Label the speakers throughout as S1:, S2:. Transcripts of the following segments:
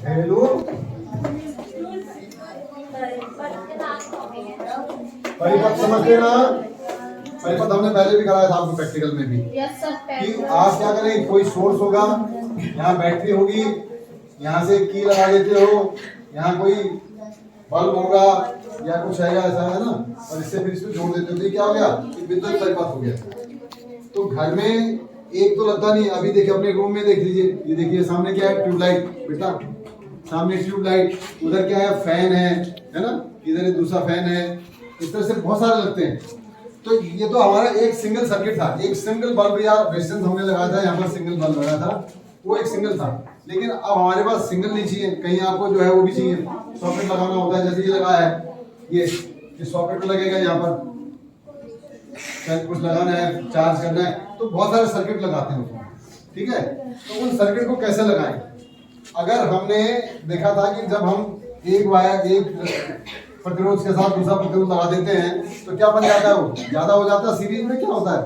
S1: घरेलू परिपथ समझते ना। परिपथ हमने पहले भी कराया था आपको प्रैक्टिकल में भी कि आप क्या करें, कोई सोर्स होगा, यहाँ बैटरी होगी, यहाँ से की लगा देते हो, यहाँ कोई बल्ब होगा या कुछ है ऐसा है ना, और इससे फिर इसको जोड़ देते हो तो क्या हो गया, विद्युत परिपथ हो गया। तो घर में एक तो लगता नहीं, अभी देखिए अपने रूम में देख लीजिए, ये देखिए सामने क्या है, ट्यूबलाइट बेटा, सामने ट्यूबलाइट, उधर क्या है, फैन है ना, इधर दूसरा फैन है, इस तरह से बहुत सारे लगते हैं। तो ये तो हमारा एक सिंगल सर्किट था, एक सिंगल बल्ब या रेजिस्टेंस हमने लगाया था, यहाँ पर सिंगल बल्ब लगा था, वो एक सिंगल था। लेकिन अब हमारे पास सिंगल नहीं चाहिए, कहीं आपको जो है वो भी चाहिए, सॉकेट लगाना होता है, जैसे ये लगा है, ये सॉकेट लगेगा, यहाँ पर कुछ लगाना है, चार्ज करना है, तो बहुत सारे सर्किट लगाते हैं उसमें, ठीक है। तो उन सर्किट को कैसे लगाएं? अगर हमने देखा था कि जब हम एक वायर, एक प्रतिरोध के साथ दूसरा प्रतिरोध लगा देते हैं तो क्या बन जाता है, वो ज्यादा हो जाता है। सीरीज में क्या होता है,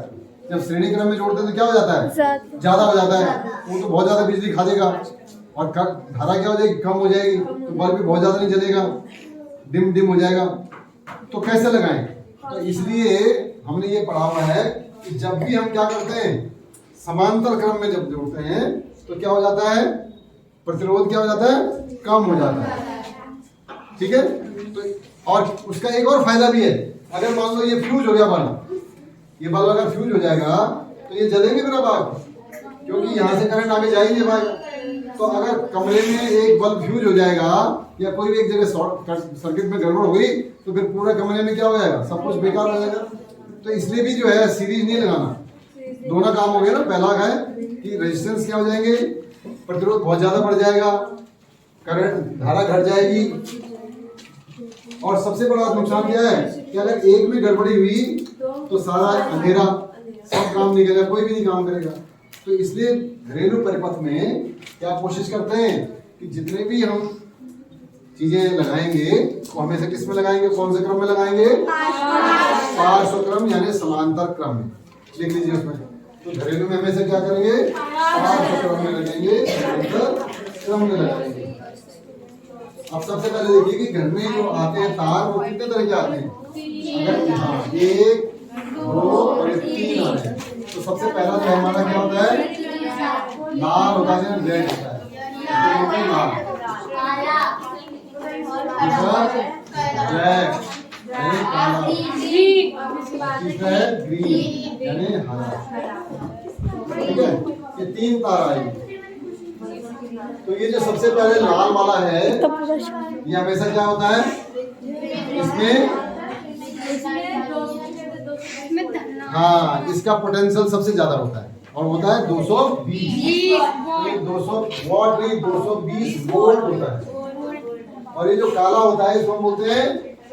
S1: जब श्रेणी क्रम में जोड़ते हैं तो क्या हो जाता है, ज्यादा हो जाता है, वो तो बहुत ज्यादा बिजली खा देगा और धारा क्या हो जाएगी, कम हो जाएगी, तो बल्ब भी बहुत ज्यादा नहीं जलेगा, डिम डिम हो जाएगा। तो कैसे लगाएं? तो इसलिए हमने ये पढ़ा हुआ है कि जब भी हम क्या करते हैं, समांतर क्रम में जब जोड़ते हैं तो क्या हो जाता है, प्रतिरोध क्या हो जाता है, कम हो जाता है, ठीक है। तो और उसका एक और फायदा भी है, अगर मान लो ये फ्यूज हो गया बल्ब, ये बल्ब अगर फ्यूज हो जाएगा तो ये जलेंगे मेरा बाग, क्योंकि यहाँ से करंट आगे जा ही नहीं पाएगा। तो अगर कमरे में एक बल्ब फ्यूज हो जाएगा या कोई भी एक जगह सर्किट में गड़बड़ हुई तो फिर पूरे कमरे में क्या हो जाएगा, सब कुछ बेकार हो जाएगा। तो इसलिए भी जो है सीरीज नहीं लगाना, दोनों काम हो गया ना। पहला है कि रेजिस्टेंस क्या हो जाएंगे, प्रतिरोध बहुत ज्यादा बढ़ जाएगा, करंट धारा घट जाएगी, और सबसे बड़ा नुकसान क्या है कि अगर एक में गड़बड़ी हुई तो सारा अंधेरा, सब काम नहीं करेगा, कोई भी नहीं काम करेगा। तो इसलिए घरेलू परिपथ में क्या कोशिश करते हैं कि जितने भी हम चीजें लगाएंगे वो हमेशा किस में लगाएंगे, कौन से क्रम में लगाएंगे, पार्श्व क्रम यानी समांतर क्रम में। लिख लीजिए उसमें। तो घरेलू में हमेशा क्या करेंगे, पार्श्व क्रम में लगाएंगे, समांतर क्रम में लगाएंगे। अब सबसे पहले देखिए कि घर में जो आते हैं तार वो कितने तरह के आते हैं, अगर हाँ 1 2 और 3 आ रहे हैं तो सबसे पहला जो हमारा क्या होता है, लाल होता है, रेड होता है, ब्लैक यानी काला, तीसरा है ग्रीन यानी हरा, ठीक है। ये 3 तार आएंगे। तो ये जो सबसे पहले लाल वाला है ये हमेशा क्या होता है, इसमें हाँ इसका पोटेंशियल सबसे ज्यादा होता है और होता है 220 वॉट नहीं 220 वोल्ट होता है। और ये जो काला होता है इसको हम बोलते हैं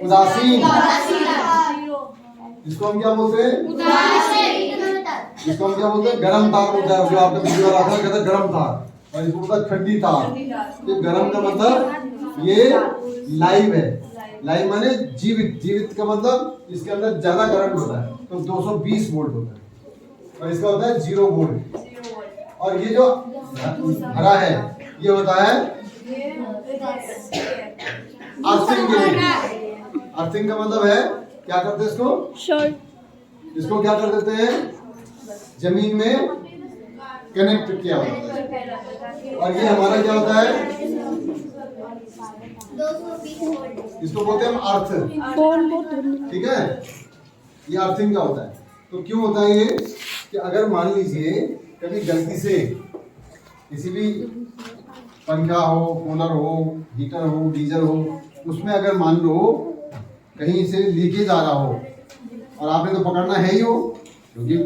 S1: उदासीन, इसको हम क्या बोलते हैं, इसको हम क्या बोलते हैं, गर्म तार होता है, जो आपने वीडियो रखा है कहते हैं गर्म तार, और इसको बोलता है ठंडी तार। ये गर्म का मतलब ये लाइव है, लाइव माने जीवित, जीवित का मतलब इसके अंदर ज्यादा करंट होता है, तो 220 वोल्ट होता है, और इसका होता है 0 वोल्ट। और ये जो हरा है ये होता है अर्थिंग के लिए। अर्थिंग का मतलब है क्या करते हैं इसको, इसको क्या कर देते हैं, जमीन में कनेक्ट किया होता है। और ये हमारा क्या होता है, इसको बोलते हैं हम अर्थ, ठीक है। ये अर्थिंग का होता है। तो क्यों होता है ये कि अगर मान लीजिए कभी गलती से किसी भी पंखा हो, कूलर हो, हीटर हो, गीजर हो, उसमें अगर मान लो कहीं से लीकेज आ रहा हो और आपने तो पकड़ना है ही हो, क्योंकि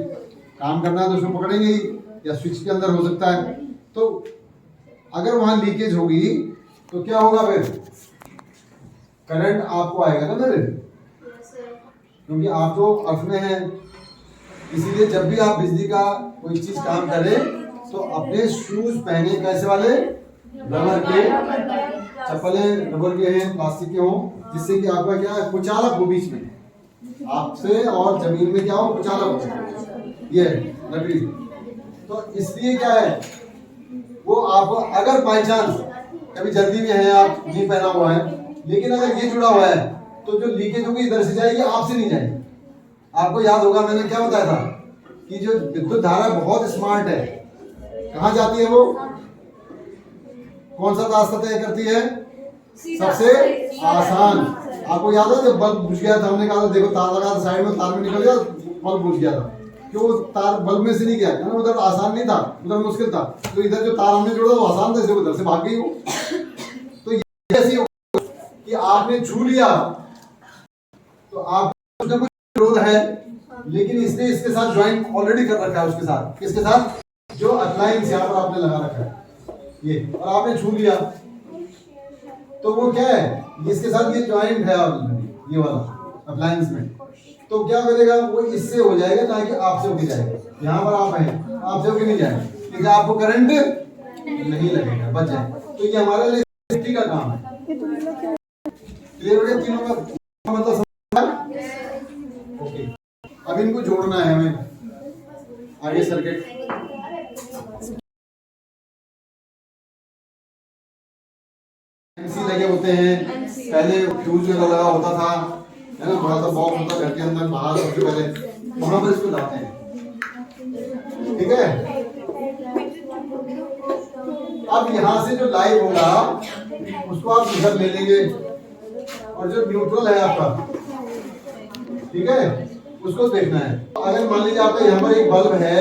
S1: काम करना है तो उसको पकड़ेंगे ही, या स्विच के अंदर हो सकता है। तो अगर वहां लीकेज होगी तो क्या होगा, फिर करंट आपको आएगा ना फिर, क्योंकि आप तो अर्थ में हैं। इसीलिए जब भी आप बिजली का कोई चीज काम करें तो अपने शूज पहने, कैसे वाले, रबर के, चप्पलें रबर के हैं, प्लास्टिक के हों, जिससे कि आपका क्या है, कुचालक हो बीच में, आपसे और जमीन में क्या हो, कुचालक हो, ये लकड़ी। तो इसलिए क्या है, वो आप अगर बाई चांस कभी जल्दी में है, आप नहीं पहना हुआ है, लेकिन अगर ये जुड़ा हुआ है तो जो लीकेज होगी इधर से जाएगी, आपसे नहीं जाएगी। आपको याद होगा मैंने क्या बताया था कि जो विद्युत धारा बहुत स्मार्ट है, कहाँ जाती है वो, कौन सा रास्ता तय करती है, सबसे आसान। आपको याद है जब बल्ब बुझ गया था, हमने कहा था देखो तार लगा था साइड में, तार में निकल गया, बल्ब बुझ गया था, क्यों तार बल्ब में से नहीं गया, ना उधर आसान नहीं था, उधर मुश्किल था, तो इधर जो तार हमने जोड़ा वो आसान था, उधर से भाग गई वो। तो ये ऐसी कि आपने छू लिया तो आप कुछ ना कुछ विरोध है, लेकिन इसने इसके साथ ज्वाइन ऑलरेडी कर रखा है, उसके साथ, किसके साथ, जो अप्लायंस यहाँ पर आपने लगा रखा है ये, और आपने छू लिया तो वो क्या है, इसके साथ ये ज्वाइंट है ऑलरेडी, ये वाला अप्लायंस में, तो क्या करेगा वो, इससे हो जाएगा ना कि आपसे होके जाएगा। यहाँ पर आप हैं, आपसे होके नहीं जाएगा, क्योंकि आपको करंट नहीं लगेगा, बच जाए। तो ये हमारे लिए सेफ्टी का काम है। क्लियर हो गया तीनों का मतलब समझा? ओके, अब इनको जोड़ना है हमें आगे सर्किट। एमसी लगे होते हैं, पहले फ्यूज लगा होता था, है ना, बड़ा सा बॉक्स होता घर के अंदर बाहर, सबसे पहले वहां पर इसको लाते हैं, ठीक है। अब यहाँ से जो लाइव होगा उसको आप इधर ले लेंगे, और जो न्यूट्रल है आपका, ठीक है, उसको देखना है। अगर मान लीजिए आपका यहाँ पर एक बल्ब है,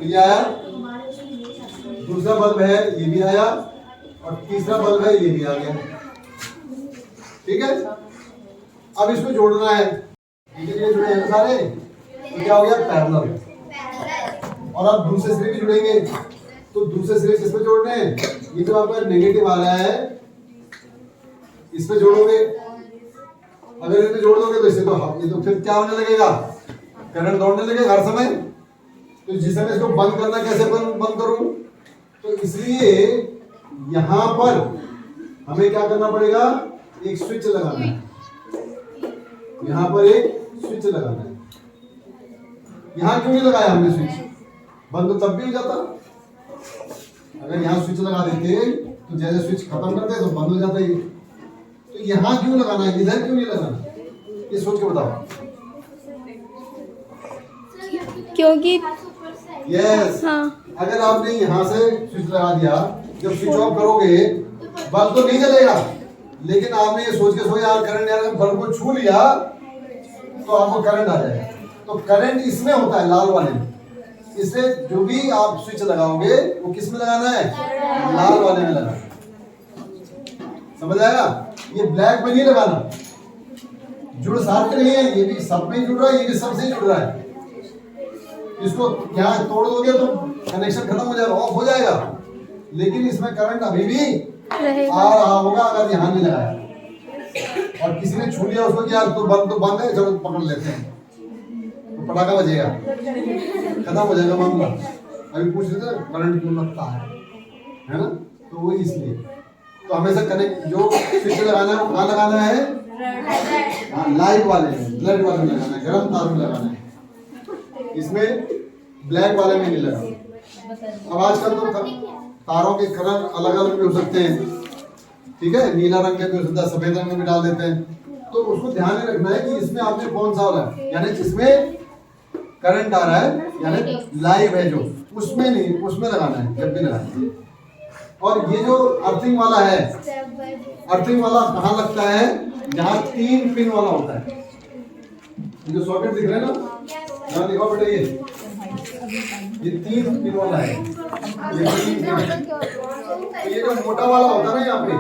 S1: ये आया, दूसरा बल्ब है ये भी आया, और तीसरा बल्ब है ये भी आ गया, ठीक है। अब इसको जोड़ना है, ठीक है, ये जुड़े हैं सारे, तो क्या हो गया, पैरेलल। और आप दूसरे सिरे भी जुड़ेंगे, तो दूसरे सिरे किस पे जोड़ने हैं, ये जो आपका नेगेटिव आ रहा है इस पे जोड़ोगे, अगर इस पे जोड़ दोगे तो इससे तो ये तो फिर क्या होने लगेगा, करंट दौड़ने लगेगा हर समय। तो जिस समय इसको बंद करना, कैसे बंद करूं, तो इसलिए यहां पर हमें क्या करना पड़ेगा, एक स्विच लगाना है, यहां पर एक स्विच लगाना है। यहां क्यों नहीं लगाया हमने स्विच, बंद तो तब भी हो जाता, अगर यहां स्विच लगा देते तो जैसे स्विच खत्म करते तो बंद हो जाता है। तो यहां क्यों लगाना है, इधर क्यों नहीं लगाना, ये सोच के बताओ।
S2: क्योंकि
S1: यस, हाँ। अगर आपने यहाँ से स्विच लगा दिया, जब स्विच ऑफ करोगे बल्ब तो नहीं जलेगा, लेकिन आपने ये सोच के सोचा यार करंट, यार बल्ब को छू लिया तो आपको करंट आ जाएगा। तो करंट इसमें होता है, लाल वाले में, इसलिए जो भी आप स्विच लगाओगे वो किस में लगाना है, लाल वाले में लगाना, समझ आएगा। ये ब्लैक में नहीं लगाना, जुड़ साथ नहीं है, ये भी सब में जुड़ रहा है, ये भी सबसे जुड़ रहा है। इसको यहाँ तोड़ दोगे तो कनेक्शन खत्म हो जाएगा, ऑफ हो जाएगा, लेकिन इसमें करंट अभी भी आ रहा होगा अगर यहाँ नहीं लगाया। और किसी ने छू लिया उसको, क्या तो बंद है, चलो पकड़ लेते हैं, तो पटाखा बजेगा, खत्म हो जाएगा मामला। अभी पूछ रहे थे करंट क्यों लगता है ना, तो वो इसलिए। तो हमेशा कनेक्ट जो स्विच लगाना है वो कहाँ लगाना है, हाँ लाइट वाले में, ब्लड वाले में लगाना है, गर्म तार में लगाना है, इसमें ब्लैक वाले में नहीं लगाना। अब आजकल तो तारों के कलर अलग अलग भी हो सकते हैं, ठीक है, नीला रंग के भी हो सकता है, सफेद रंग में भी डाल देते हैं। तो उसको ध्यान में रखना है कि इसमें आपने कौन सा वाला है, यानी जिसमें करंट आ रहा है, यानी लाइव है जो, उसमें नहीं, उसमें लगाना है जब भी लगाना है। और ये जो अर्थिंग वाला है, अर्थिंग वाला कहाँ लगता है, जहाँ 3 पिन वाला होता है, जो सॉकेट दिख रहे हैं ना, यहाँ दिखाओ बेटा, ये 3 पिन वाला है, ये 3 पिन है। तो ये जो मोटा वाला होता है ना यहाँ पे,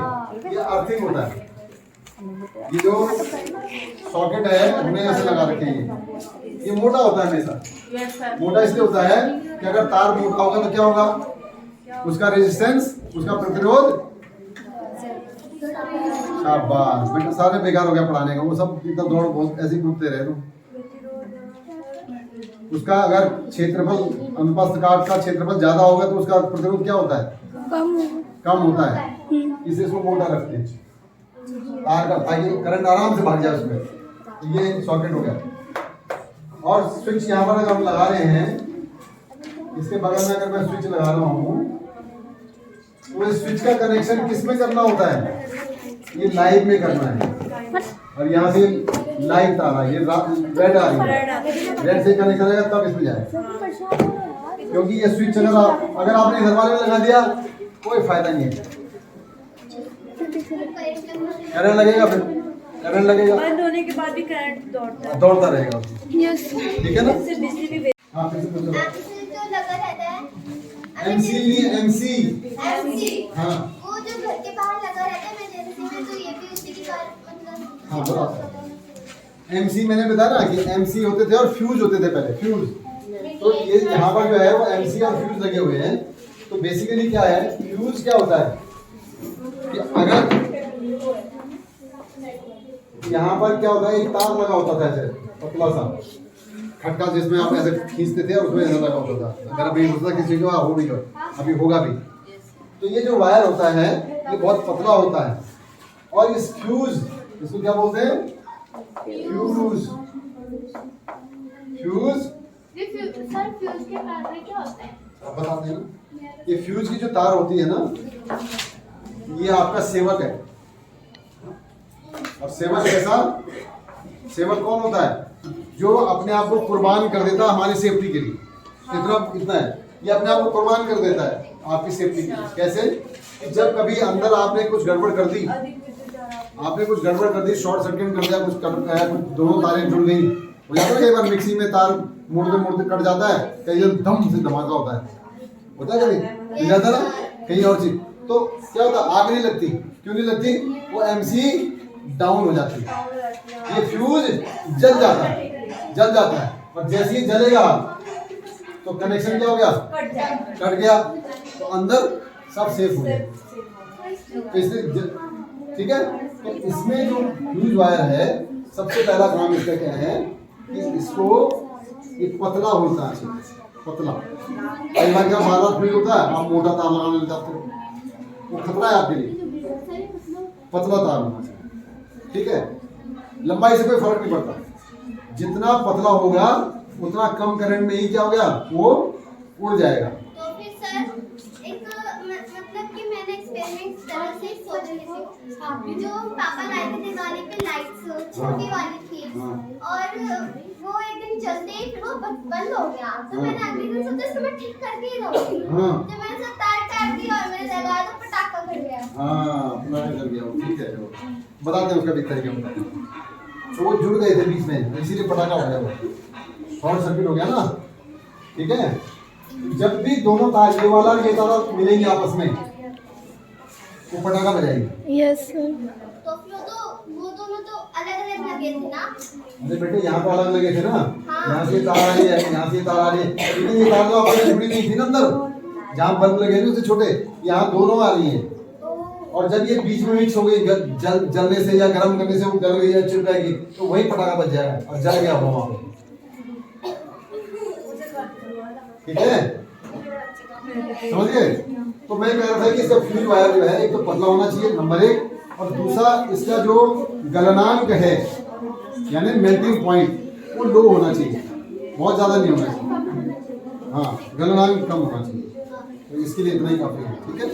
S1: ये अर्थिंग होता है। ये जो सॉकेट है हमने ऐसे लगा रखे हैं, ये मोटा होता है हमेशा। मोटा इसलिए होता है कि अगर तार मोटा होगा तो क्या होगा, उसका रेजिस्टेंस, उसका प्रतिरोध, शाबाश बेटा, सारे बेकार हो गया पढ़ाने का, वो सब इतना दौड़ बहुत ऐसे कूदते रहे तो। उसका अगर क्षेत्रफल, अनुप्रस्थ काट का क्षेत्रफल ज्यादा होगा तो उसका प्रतिरोध क्या होता है, कम होता है, इसलिए इसको मोटा रखते हैं तार का, ताकि करंट आराम से भाग जाए उसमें। तो ये सॉकेट हो गया। और स्विच यहाँ पर अगर हम लगा रहे हैं, इसके बगल में अगर मैं स्विच लगा रहा हूँ तो इस स्विच का कनेक्शन किस में करना होता है? ये लाइव में करना है। और यहाँ से लाइव तार है, ये रेड आ रही है, रेड से कनेक्शन आएगा तब इसमें जाएगा। क्योंकि ये स्विच अगर आपने घर वाले में लगा दिया कोई फायदा नहीं है, करंट लगेगा, फिर करंट लगेगा,
S3: बंद होने के बाद भी करंट
S1: दौड़ता रहेगा।
S2: यस
S1: ठीक है ना?
S3: इससे बिजली भी
S1: हाँ, फिर से पूछो।
S4: जो लगा रहता है
S1: एमसी नहीं, एमसी।
S4: एमसी,
S1: हाँ
S4: वो जो घर के बाहर लगा रहता है इमरजेंसी में, तो ये भी उसी के बारे मतलब
S1: हाँ बराबर। एमसी मैंने बताया ना कि एमसी होते थे और फ्यूज होते थे पहले, फ्यूज। तो ये यहाँ पर जो है वो एमसी और फ्यूज लगे हुए हैं। तो बेसिकली क्या है, फ्यूज क्या होता है कि अगर यहाँ पर क्या होता है, एक तार लगा होता था ऐसे पतला सा खटका, जिसमें आप ऐसे खींचते थे और उसमें ऐसा लगा होता था। अगर अभी होता किसी को हो भी, अभी होगा भी। तो ये जो वायर होता है ये बहुत पतला होता है, और इस फ्यूज, इसको क्या बोलते हैं? फ्यूज। फ्यूज
S4: सर फ्यूज के बारे में क्या होता है?
S1: बताते हैं ना। ये फ्यूज की जो तार होती है ना, ये आपका सेवक है। और सेवक कैसा? सेवक कौन होता है? जो अपने आप को कुर्बान कर देता है हमारी सेफ्टी के लिए। इतना है, ये अपने आप को कुर्बान कर देता है आपकी सेफ्टी के लिए। कैसे? कि जब कभी अंदर आपने कुछ गड़बड़ कर दी, शॉर्ट सर्किट कर दिया, कुछ दोनों तारें जुड़ गई, हो जाता है कई बार मिक्सी में तार मुड़ते कट जाता है, कई बार दम से धमाका होता है कभी मिल जाता ना कहीं और चीज। तो क्या होता है, आग नहीं लगती। क्यों नहीं लगती? वो एमसी डाउन हो जाती है, ये फ्यूज जल जाता है। और जैसे ही जलेगा तो कनेक्शन क्या हो गया? कट गया। तो अंदर सब सेफ हो गया। तो इसलिए ठीक है। तो इसमें जो फ्यूज वायर है, सबसे पहला काम इसका क्या है कि इसको एक पतला होता है, पतला। कई बार क्या बार फ्यूज होता है, आप मोटा तार लगाने लग जाते हो, वो खतरा है आपके लिए। पतला तार होना चाहिए, ठीक है। लंबाई से कोई फर्क नहीं पड़ता, जितना पतला होगा उतना कम करंट में ही क्या हो गया, वो उड़ जाएगा।
S4: तो फिर सर एक मतलब कि मैंने एक्सपेरिमेंट तरह से सोच रही थी, जो पापा लाए थे दिवाली पे लाइट्स छोटी वाली थी, और वो एक दिन चलते ही फिर वो बंद हो गया। तो मैंने अगले दिन सोचा इसको मैं ठीक करके ही रहूंगी। जब मैंने सब तार काट दी और मैंने लगाया तो पटाखा कर गया।
S1: कर गया वो, ठीक है। चलो बताते हैं उसका भी तरीका बताते हैं। तो वो जुड़ गए थे बीच में, इसीलिए पटाखा हो गया, वो शॉर्ट सर्किट हो गया ना, ठीक है। जब भी दोनों तार, ये वाला और ये तार मिलेंगे आपस में, वो पटाखा बजाएगी।
S2: Yes sir.
S4: तो वो दोनों तो अलग-अलग लगे थे ना?
S1: अरे बेटे यहाँ तो अलग लगे थे ना, यहाँ से तार आ रही है, यहाँ से तार आ रही है, लेकिन ये तार तो आपस में जुड़ी नहीं थी ना अंदर, जहाँ बल्ब लगे थे उससे छोटे, यहाँ दोनों आ रही है। और जब ये बीच में मिक्स हो गई, जलने से या गर्म करने से वो गल गई या चिप जाएगी, तो वही पटाखा बच जाएगा और जल गया वो वहाँ पे, ठीक है। समझ गए? तो मैं कह रहा था कि इसका फ्यूज वायर जो है, एक तो पतला होना चाहिए, नंबर 1, और दूसरा इसका जो गलनांक है यानी मेल्टिंग पॉइंट, वो लो होना चाहिए, बहुत ज्यादा नहीं होना चाहिए। हाँ, गलनांक कम होना चाहिए। तो इसके लिए इतना ही काफी है, ठीक है।